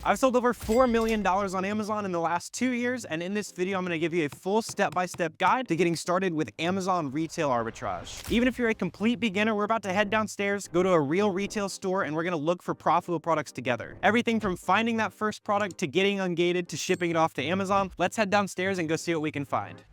I've sold over $4 million on Amazon in the last 2 years, and in this video, I'm gonna give you a full step-by-step guide to getting started with Amazon retail arbitrage. Even if you're a complete beginner, we're about to head downstairs, go to a real retail store, and we're gonna look for profitable products together. Everything from finding that first product to getting ungated to shipping it off to Amazon. Let's head downstairs and go see what we can find.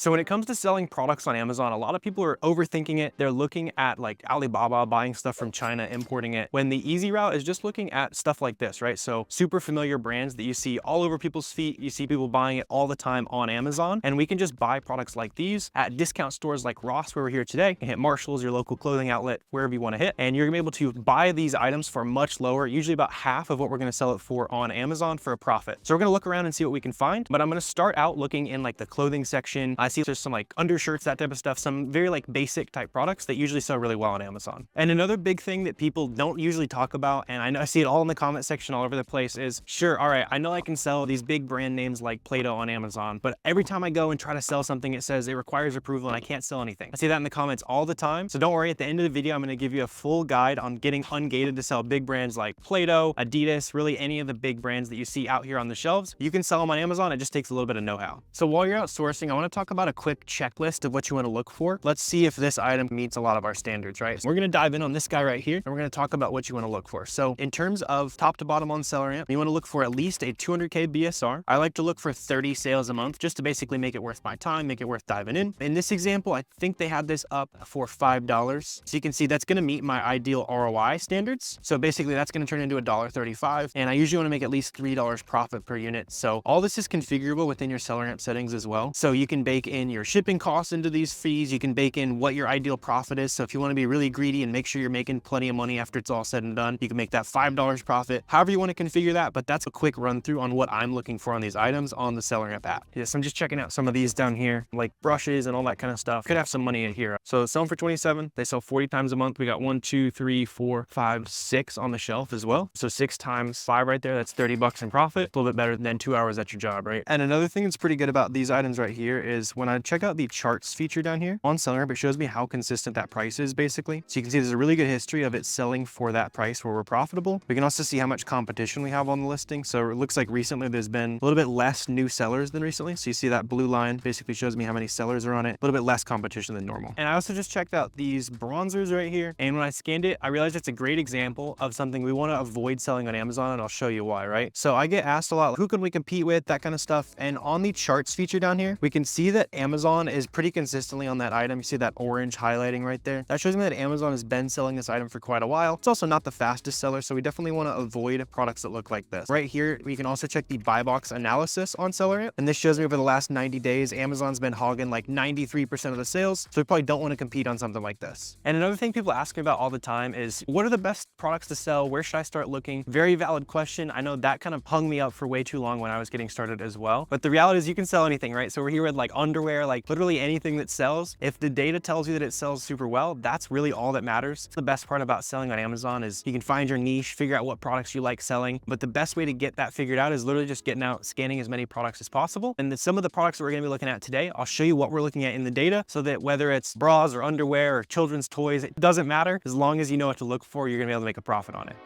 So when it comes to selling products on Amazon, a lot of people are overthinking it. They're looking at like Alibaba, buying stuff from China, importing it, when the easy route is just looking at stuff like this, right? So super familiar brands that you see all over people's feet. You see people buying it all the time on Amazon, and we can just buy products like these at discount stores like Ross, where we're here today. You can hit Marshall's, your local clothing outlet, wherever you want to hit, and you're gonna be able to buy these items for much lower, usually about half of what we're gonna sell it for on Amazon for a profit. So we're gonna look around and see what we can find, but I'm gonna start out looking in like the clothing section. I see there's some like undershirts, that type of stuff, some very like basic type products that usually sell really well on Amazon. And another big thing that people don't usually talk about, and I know I see it all in the comment section all over the place, is sure, all right, I know I can sell these big brand names like Play-Doh on Amazon, but every time I go and try to sell something, it says it requires approval and I can't sell anything. I see that in the comments all the time. So don't worry, at the end of the video, I'm gonna give you a full guide on getting ungated to sell big brands like Play-Doh, Adidas, really any of the big brands that you see out here on the shelves. You can sell them on Amazon. It just takes a little bit of know-how. So while you're outsourcing, I wanna talk about a quick checklist of what you want to look for. Let's see if this item meets a lot of our standards, right? So we're going to dive in on this guy right here, and we're going to talk about what you want to look for. So in terms of top to bottom on SellerAmp, you want to look for at least a 200K BSR. I like to look for 30 sales a month just to basically make it worth my time, make it worth diving in. In this example, I think they had this up for $5. So you can see that's going to meet my ideal ROI standards. So basically that's going to turn into $1.35. And I usually want to make at least $3 profit per unit. So all this is configurable within your SellerAmp settings as well. So you can bake in your shipping costs into these fees. You can bake in what your ideal profit is. So if you want to be really greedy and make sure you're making plenty of money after it's all said and done, you can make that $5 profit. However you want to configure that, but that's a quick run through on what I'm looking for on these items on the SellerAmp app. Yes, I'm just checking out some of these down here, like brushes and all that kind of stuff. Could have some money in here. So sell them for 27. They sell 40 times a month. We got 1, 2, 3, 4, 5, 6 on the shelf as well. So 6 times 5 right there, that's $30 in profit. A little bit better than 2 hours at your job, right? And another thing that's pretty good about these items right here is when I check out the charts feature down here on SellerAmp, it shows me how consistent that price is basically. So you can see there's a really good history of it selling for that price where we're profitable. We can also see how much competition we have on the listing. So it looks like recently there's been a little bit less new sellers than recently. So you see that blue line basically shows me how many sellers are on it, a little bit less competition than normal. And I also just checked out these bronzers right here. And when I scanned it, I realized it's a great example of something we want to avoid selling on Amazon, and I'll show you why, right? So I get asked a lot, who can we compete with, that kind of stuff. And on the charts feature down here, we can see that Amazon is pretty consistently on that item. You see that orange highlighting right there? That shows me that Amazon has been selling this item for quite a while. It's also not the fastest seller, so we definitely want to avoid products that look like this. Right here, we can also check the buy box analysis on SellerAmp, and this shows me over the last 90 days, Amazon's been hogging like 93% of the sales, so we probably don't want to compete on something like this. And another thing people ask me about all the time is, what are the best products to sell? Where should I start looking? Very valid question. I know that kind of hung me up for way too long when I was getting started as well, but the reality is you can sell anything, right? So we're here with like underwear, like literally anything that sells. If the data tells you that it sells super well, that's really all that matters. The best part about selling on Amazon is you can find your niche, figure out what products you like selling, but the best way to get that figured out is literally just getting out, scanning as many products as possible. And some of the products that we're gonna be looking at today, I'll show you what we're looking at in the data, so that whether it's bras or underwear or children's toys, it doesn't matter. As long as you know what to look for, you're gonna be able to make a profit on it.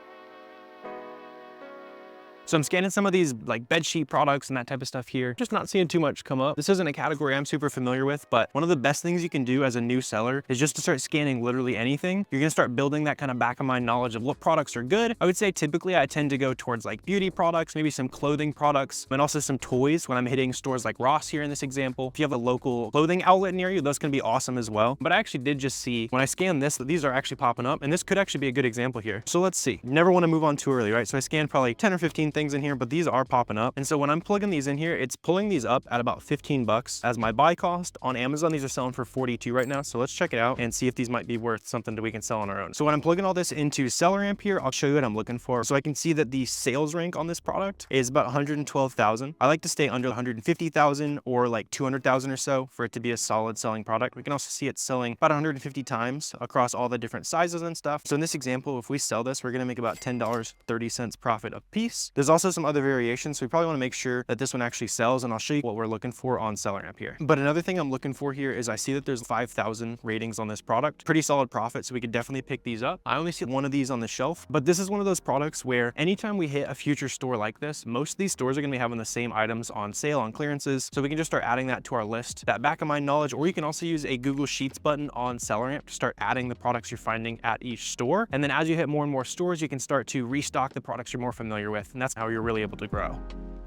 So I'm scanning some of these like bed sheet products and that type of stuff here. Just not seeing too much come up. This isn't a category I'm super familiar with, but one of the best things you can do as a new seller is just to start scanning literally anything. You're gonna start building that kind of back of mind knowledge of what products are good. I would say typically I tend to go towards like beauty products, maybe some clothing products, and also some toys when I'm hitting stores like Ross here in this example. If you have a local clothing outlet near you, those can be awesome as well. But I actually did just see when I scan this that these are actually popping up, and this could actually be a good example here. So let's see. You never want to move on too early, right? So I scanned probably 10 or 15 things in here, but these are popping up. And so when I'm plugging these in here, it's pulling these up at about 15 bucks as my buy cost. On Amazon, these are selling for 42 right now. So let's check it out and see if these might be worth something that we can sell on our own. So when I'm plugging all this into SellerAmp here, I'll show you what I'm looking for. So I can see that the sales rank on this product is about 112,000. I like to stay under 150,000 or like 200,000 or so for it to be a solid selling product. We can also see it selling about 150 times across all the different sizes and stuff. So in this example, if we sell this, we're going to make about $10.30 profit a piece. There's also some other variations, so we probably want to make sure that this one actually sells, and I'll show you what we're looking for on SellerAmp here. But another thing I'm looking for here is I see that there's 5,000 ratings on this product. Pretty solid profit, so we could definitely pick these up. I only see one of these on the shelf, but this is one of those products where anytime we hit a future store like this, most of these stores are going to be having the same items on sale, on clearances, so we can just start adding that to our list, that back of mind knowledge. Or you can also use a Google Sheets button on SellerAmp to start adding the products you're finding at each store, and then as you hit more and more stores, you can start to restock the products you're more familiar with, and that's how you're really able to grow.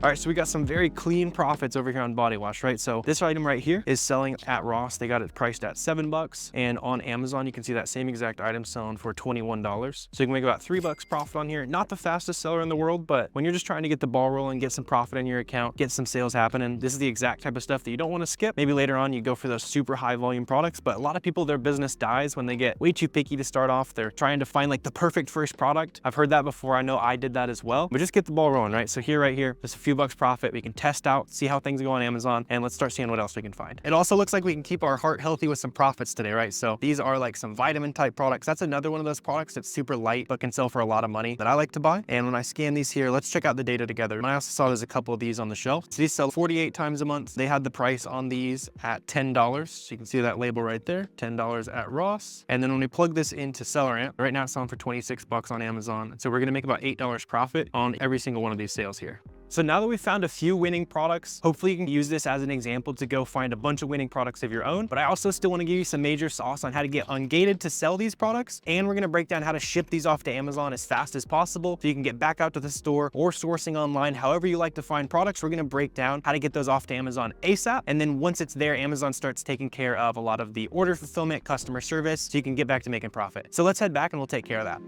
All right, so we got some very clean profits over here on body wash, right? So this item right here is selling at Ross. They got it priced at $7, and on Amazon, you can see that same exact item selling for $21. So you can make about $3 profit on here. Not the fastest seller in the world, but when you're just trying to get the ball rolling, get some profit in your account, get some sales happening, this is the exact type of stuff that you don't want to skip. Maybe later on you go for those super high volume products, but a lot of people, their business dies when they get way too picky to start off. They're trying to find like the perfect first product. I've heard that before. I know I did that as well, but just get the ball rolling, right? So here, right here, just a few bucks profit. We can test out, see how things go on Amazon, and let's start seeing what else we can find. It also looks like we can keep our heart healthy with some profits today, right? So these are like some vitamin type products. That's another one of those products that's super light, but can sell for a lot of money that I like to buy. And when I scan these here, let's check out the data together. And I also saw there's a couple of these on the shelf. So these sell 48 times a month. They had the price on these at $10. So you can see that label right there, $10 at Ross. And then when we plug this into SellerAmp, right now it's selling for 26 bucks on Amazon. So we're gonna make about $8 profit on every single one of these sales here. So now that we've found a few winning products, hopefully you can use this as an example to go find a bunch of winning products of your own. But I also still want to give you some major sauce on how to get ungated to sell these products. And we're going to break down how to ship these off to Amazon as fast as possible so you can get back out to the store or sourcing online. However you like to find products, we're going to break down how to get those off to Amazon ASAP. And then once it's there, Amazon starts taking care of a lot of the order fulfillment, customer service, so you can get back to making profit. So let's head back and we'll take care of that.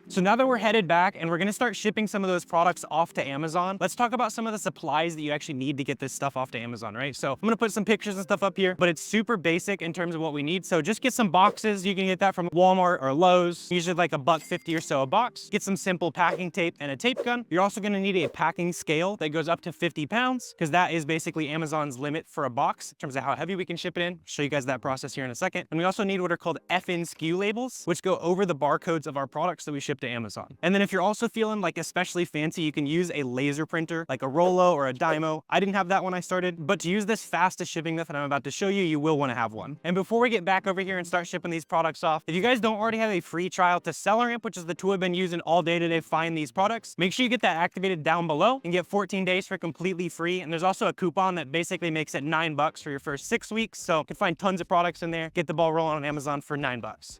So now that we're headed back and we're gonna start shipping some of those products off to Amazon, let's talk about some of the supplies that you actually need to get this stuff off to Amazon, right? So I'm gonna put some pictures and stuff up here, but it's super basic in terms of what we need. So just get some boxes. You can get that from Walmart or Lowe's, usually like $1.50 or so a box. Get some simple packing tape and a tape gun. You're also gonna need a packing scale that goes up to 50 pounds, because that is basically Amazon's limit for a box in terms of how heavy we can ship it in. I'll show you guys that process here in a second. And we also need what are called FN SKU labels, which go over the barcodes of our products that we ship to Amazon. And then if you're also feeling like especially fancy, you can use a laser printer like a Rollo or a Dymo. I didn't have that when I started, but to use this fastest shipping method I'm about to show you, you will want to have one. And before we get back over here and start shipping these products off, if you guys don't already have a free trial to SellerAmp, which is the tool I've been using all day today to find these products, make sure you get that activated down below and get 14 days for completely free. And there's also a coupon that basically makes it $9 for your first 6 weeks. So you can find tons of products in there. Get the ball rolling on Amazon for $9.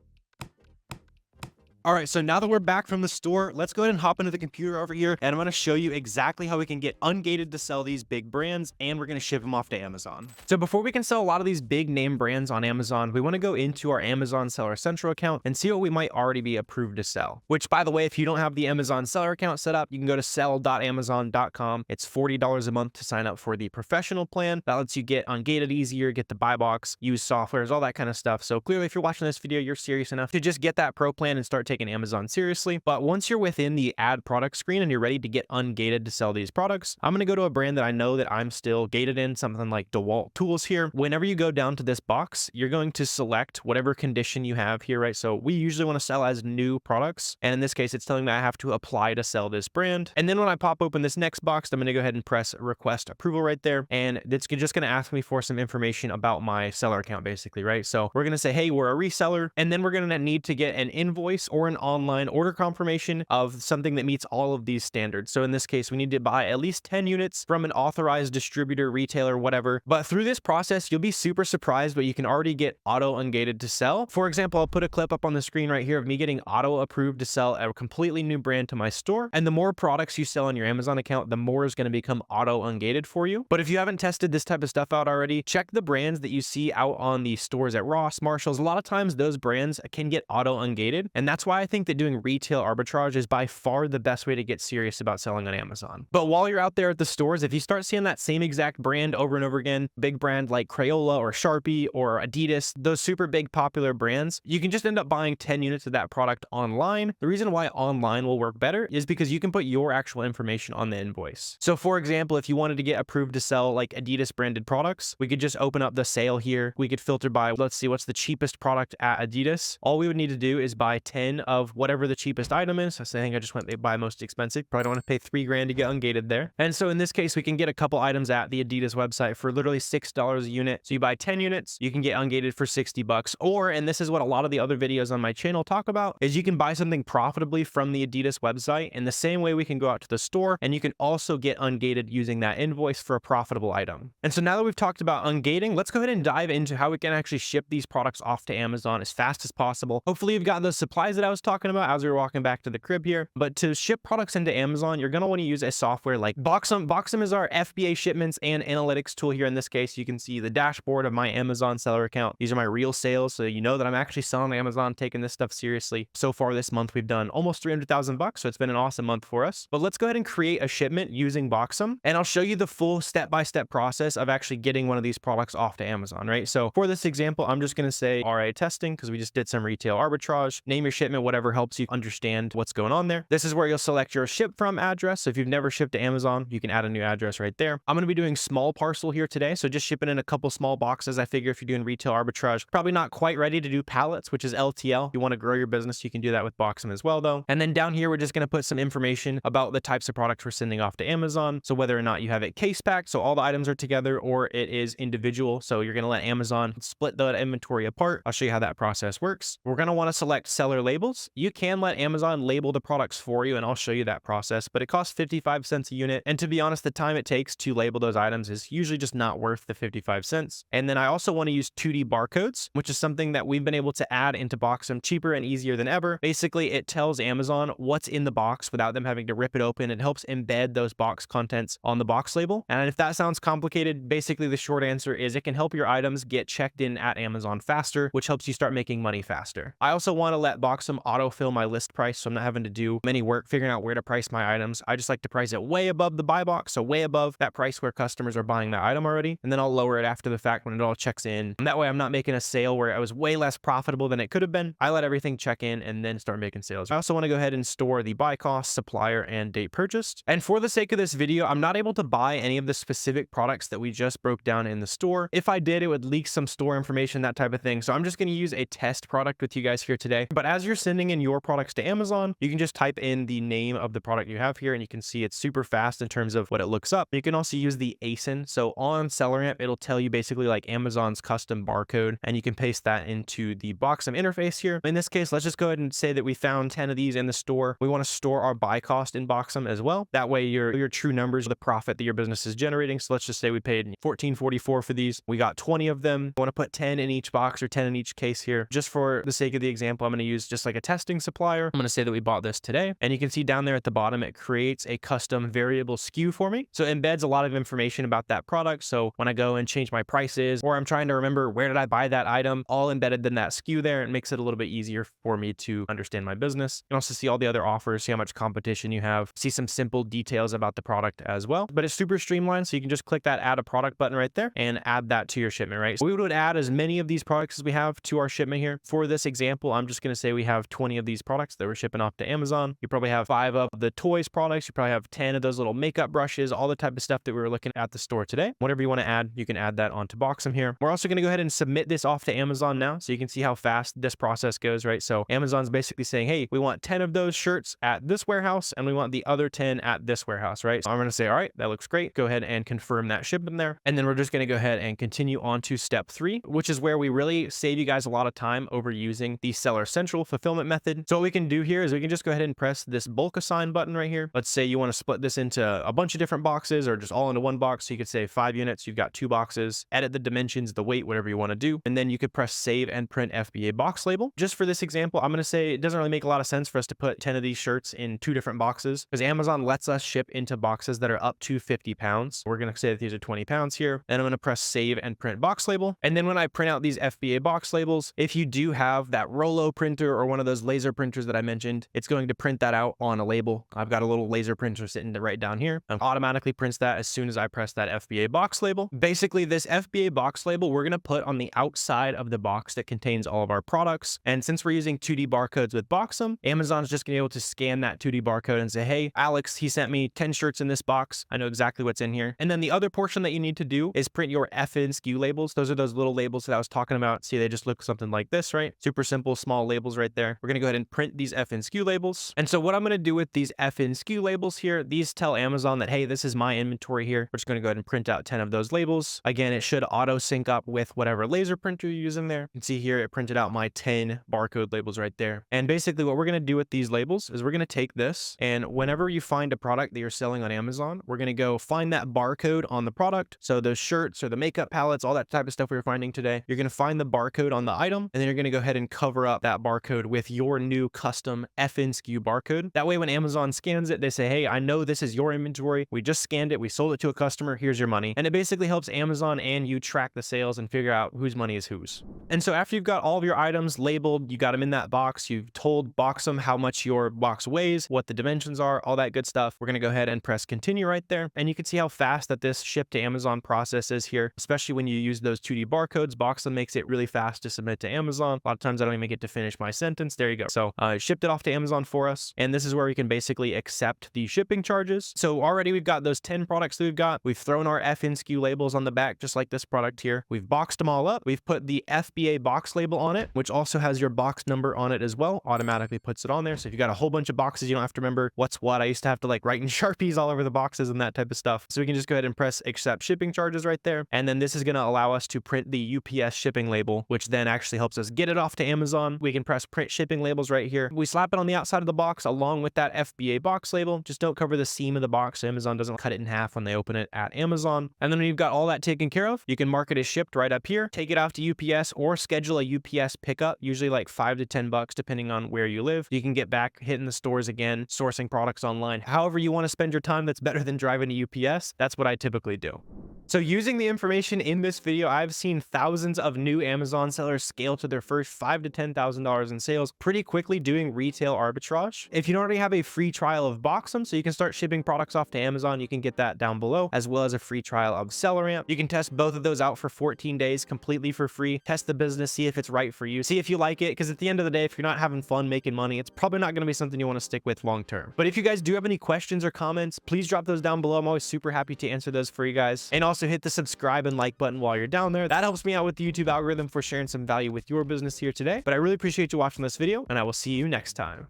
All right, so now that we're back from the store, let's go ahead and hop into the computer over here, and I'm gonna show you exactly how we can get ungated to sell these big brands, and we're gonna ship them off to Amazon. So before we can sell a lot of these big name brands on Amazon, we wanna go into our Amazon Seller Central account and see what we might already be approved to sell. Which, by the way, if you don't have the Amazon Seller account set up, you can go to sell.amazon.com. It's $40 a month to sign up for the professional plan. That lets you get ungated easier, get the buy box, use softwares, all that kind of stuff. So clearly, if you're watching this video, you're serious enough to just get that pro plan and start taking Amazon seriously. But once you're within the add product screen and you're ready to get ungated to sell these products, I'm going to go to a brand that I know that I'm still gated in, something like DeWalt Tools here. Whenever you go down to this box, you're going to select whatever condition you have here, right? So we usually want to sell as new products. And in this case, it's telling me I have to apply to sell this brand. And then when I pop open this next box, I'm going to go ahead and press request approval right there. And it's just going to ask me for some information about my seller account, basically, right? So we're going to say, hey, we're a reseller. And then we're going to need to get an invoice or an online order confirmation of something that meets all of these standards. So in this case, we need to buy at least 10 units from an authorized distributor, retailer, whatever. But through this process, you'll be super surprised, but you can already get auto ungated to sell. For example, I'll put a clip up on the screen right here of me getting auto approved to sell a completely new brand to my store. And the more products you sell on your Amazon account, the more is going to become auto ungated for you. But if you haven't tested this type of stuff out already, check the brands that you see out on the stores at Ross, Marshalls. A lot of times those brands can get auto ungated. And that's why I think that doing retail arbitrage is by far the best way to get serious about selling on Amazon. But while you're out there at the stores, if you start seeing that same exact brand over and over again, big brand like Crayola or Sharpie or Adidas, those super big popular brands, you can just end up buying 10 units of that product online. The reason why online will work better is because you can put your actual information on the invoice. So for example, if you wanted to get approved to sell like Adidas branded products, we could just open up the sale here. We could filter by, let's see, what's the cheapest product at Adidas. All we would need to do is buy 10 of whatever the cheapest item is. So I think I just went buy most expensive. Probably don't want to pay $3,000 to get ungated there. And so in this case, we can get a couple items at the Adidas website for literally $6 a unit. So you buy 10 units, you can get ungated for 60 bucks. Or, and this is what a lot of the other videos on my channel talk about, is you can buy something profitably from the Adidas website in the same way we can go out to the store, and you can also get ungated using that invoice for a profitable item. And so now that we've talked about ungating, let's go ahead and dive into how we can actually ship these products off to Amazon as fast as possible. Hopefully you've got those supplies that I was talking about as we were walking back to the crib here. But to ship products into Amazon, you're going to want to use a software like Boxum. Boxum is our FBA shipments and analytics tool here. In this case, you can see the dashboard of my Amazon seller account. These are my real sales, so you know that I'm actually selling on Amazon, taking this stuff seriously. So far this month, we've done almost 300,000 bucks, so it's been an awesome month for us. But let's go ahead and create a shipment using Boxum, and I'll show you the full step-by-step process of actually getting one of these products off to Amazon, right? So for this example, I'm just going to say RA testing because we just did some retail arbitrage. Name your shipment, whatever helps you understand what's going on there. This is where you'll select your ship from address. So if you've never shipped to Amazon, you can add a new address right there. I'm going to be doing small parcel here today, so just shipping in a couple small boxes. I figure if you're doing retail arbitrage, probably not quite ready to do pallets, which is LTL. If you want to grow your business, you can do that with Boxum as well, though. And then down here, we're just going to put some information about the types of products we're sending off to Amazon. So whether or not you have it case packed, so all the items are together, or it is individual. So you're going to let Amazon split the inventory apart. I'll show you how that process works. We're going to want to select seller labels. You can let Amazon label the products for you, and I'll show you that process, but it costs 55 cents a unit. And to be honest, the time it takes to label those items is usually just not worth the 55 cents. And then I also want to use 2D barcodes, which is something that we've been able to add into Boxum cheaper and easier than ever. Basically, it tells Amazon what's in the box without them having to rip it open. It helps embed those box contents on the box label. And if that sounds complicated, basically the short answer is it can help your items get checked in at Amazon faster, which helps you start making money faster. I also want to let Boxum autofill my list price, so I'm not having to do many work figuring out where to price my items. I just like to price it way above the buy box, so way above that price where customers are buying that item already, and then I'll lower it after the fact when it all checks in. And that way I'm not making a sale where I was way less profitable than it could have been. I let everything check in and then start making sales. I also want to go ahead and store the buy cost, supplier, and date purchased. And for the sake of this video, I'm not able to buy any of the specific products that we just broke down in the store. If I did, it would leak some store information, that type of thing. So I'm just going to use a test product with you guys here today. But as you're sending in your products to Amazon, you can just type in the name of the product you have here, and you can see it's super fast in terms of what it looks up. You can also use the ASIN. So on SellerAmp, it'll tell you basically like Amazon's custom barcode, and you can paste that into the Boxum interface here. In this case, let's just go ahead and say that we found 10 of these in the store. We want to store our buy cost in Boxum as well. That way your true numbers, the profit that your business is generating. So let's just say we paid $14.44 for these. We got 20 of them. I want to put 10 in each box or 10 in each case here. Just for the sake of the example, I'm going to use just like a testing supplier. I'm going to say that we bought this today, and you can see down there at the bottom, it creates a custom variable SKU for me. So it embeds a lot of information about that product. So when I go and change my prices, or I'm trying to remember where did I buy that item, all embedded in that SKU there, it makes it a little bit easier for me to understand my business. You can also see all the other offers, see how much competition you have, see some simple details about the product as well. But it's super streamlined, so you can just click that add a product button right there and add that to your shipment, right? So we would add as many of these products as we have to our shipment here. For this example, I'm just going to say we have 20 of these products that we're shipping off to Amazon. You probably have 5 of the toys products. You probably have 10 of those little makeup brushes, all the type of stuff that we were looking at the store today. Whatever you want to add, you can add that onto Boxum here. We're also going to go ahead and submit this off to Amazon now, so you can see how fast this process goes, right? So Amazon's basically saying, hey, we want 10 of those shirts at this warehouse, and we want the other 10 at this warehouse, right? So I'm going to say, all right, that looks great. Go ahead and confirm that shipment there. And then we're just going to go ahead and continue on to step 3, which is where we really save you guys a lot of time over using the Seller Central fulfillment method. So what we can do here is we can just go ahead and press this bulk assign button right here. Let's say you want to split this into a bunch of different boxes or just all into one box. So you could say 5 units, you've got 2 boxes, edit the dimensions, the weight, whatever you want to do. And then you could press save and print FBA box label. Just for this example, I'm going to say it doesn't really make a lot of sense for us to put 10 of these shirts in 2 different boxes because Amazon lets us ship into boxes that are up to 50 pounds. We're going to say that these are 20 pounds here. And I'm going to press save and print box label. And then when I print out these FBA box labels, if you do have that Rollo printer or one of those laser printers that I mentioned, it's going to print that out on a label. I've got a little laser printer sitting right down here. It automatically prints that as soon as I press that FBA box label. Basically, this FBA box label, we're going to put on the outside of the box that contains all of our products. And since we're using 2D barcodes with Boxum, Amazon's just going to be able to scan that 2D barcode and say, hey, Alex, he sent me 10 shirts in this box. I know exactly what's in here. And then the other portion that you need to do is print your FN SKU labels. Those are those little labels that I was talking about. See, they just look something like this, right? Super simple, small labels right there. there. We're gonna go ahead and print these FNSKU labels. And so what I'm gonna do with these FNSKU labels here, these tell Amazon that, hey, this is my inventory here. We're just gonna go ahead and print out 10 of those labels. Again, it should auto sync up with whatever laser printer you're using there. You can see here, it printed out my 10 barcode labels right there. And basically what we're gonna do with these labels is we're gonna take this, and whenever you find a product that you're selling on Amazon, we're gonna go find that barcode on the product. So those shirts or the makeup palettes, all that type of stuff we were finding today, you're gonna find the barcode on the item, and then you're gonna go ahead and cover up that barcode with your new custom FNSKU barcode. That way when Amazon scans it, they say, hey, I know this is your inventory. We just scanned it. We sold it to a customer. Here's your money. And it basically helps Amazon and you track the sales and figure out whose money is whose. And so after you've got all of your items labeled, you got them in that box, you've told Boxum how much your box weighs, what the dimensions are, all that good stuff. We're gonna go ahead and press continue right there. And you can see how fast that this ship to Amazon process is here, especially when you use those 2D barcodes. Boxum makes it really fast to submit to Amazon. A lot of times I don't even get to finish my sentence. There you go. So it shipped it off to Amazon for us. And this is where we can basically accept the shipping charges. So already we've got those 10 products that we've got. We've thrown our FNSKU labels on the back, just like this product here. We've boxed them all up. We've put the FBA box label on it, which also has your box number on it as well. Automatically puts it on there. So if you got a whole bunch of boxes, you don't have to remember what's what. I used to have to like write in Sharpies all over the boxes and that type of stuff. So we can just go ahead and press accept shipping charges right there. And then this is going to allow us to print the UPS shipping label, which then actually helps us get it off to Amazon. We can press print shipping labels right here. We slap it on the outside of the box along with that FBA box label. Just don't cover the seam of the box so Amazon doesn't cut it in half when they open it at Amazon. And then when you've got all that taken care of, you can mark it as shipped right up here, take it off to UPS or schedule a UPS pickup, usually like $5 to $10 depending on where you live. You can get back hitting the stores again, sourcing products online. However you want to spend your time, that's better than driving to UPS. That's what I typically do. So using the information in this video, I've seen thousands of new Amazon sellers scale to their first $5,000 to $10,000 in sales pretty quickly doing retail arbitrage. If you don't already have a free trial of Boxum, so you can start shipping products off to Amazon, you can get that down below, as well as a free trial of SellerAmp. You can test both of those out for 14 days completely for free. Test the business, see if it's right for you, see if you like it, because at the end of the day, if you're not having fun making money, it's probably not going to be something you want to stick with long term. But if you guys do have any questions or comments, please drop those down below. I'm always super happy to answer those for you guys. And also hit the subscribe and like button while you're down there. That helps me out with the YouTube algorithm for sharing some value with your business here today. But I really appreciate you watching this video, and I will see you next time.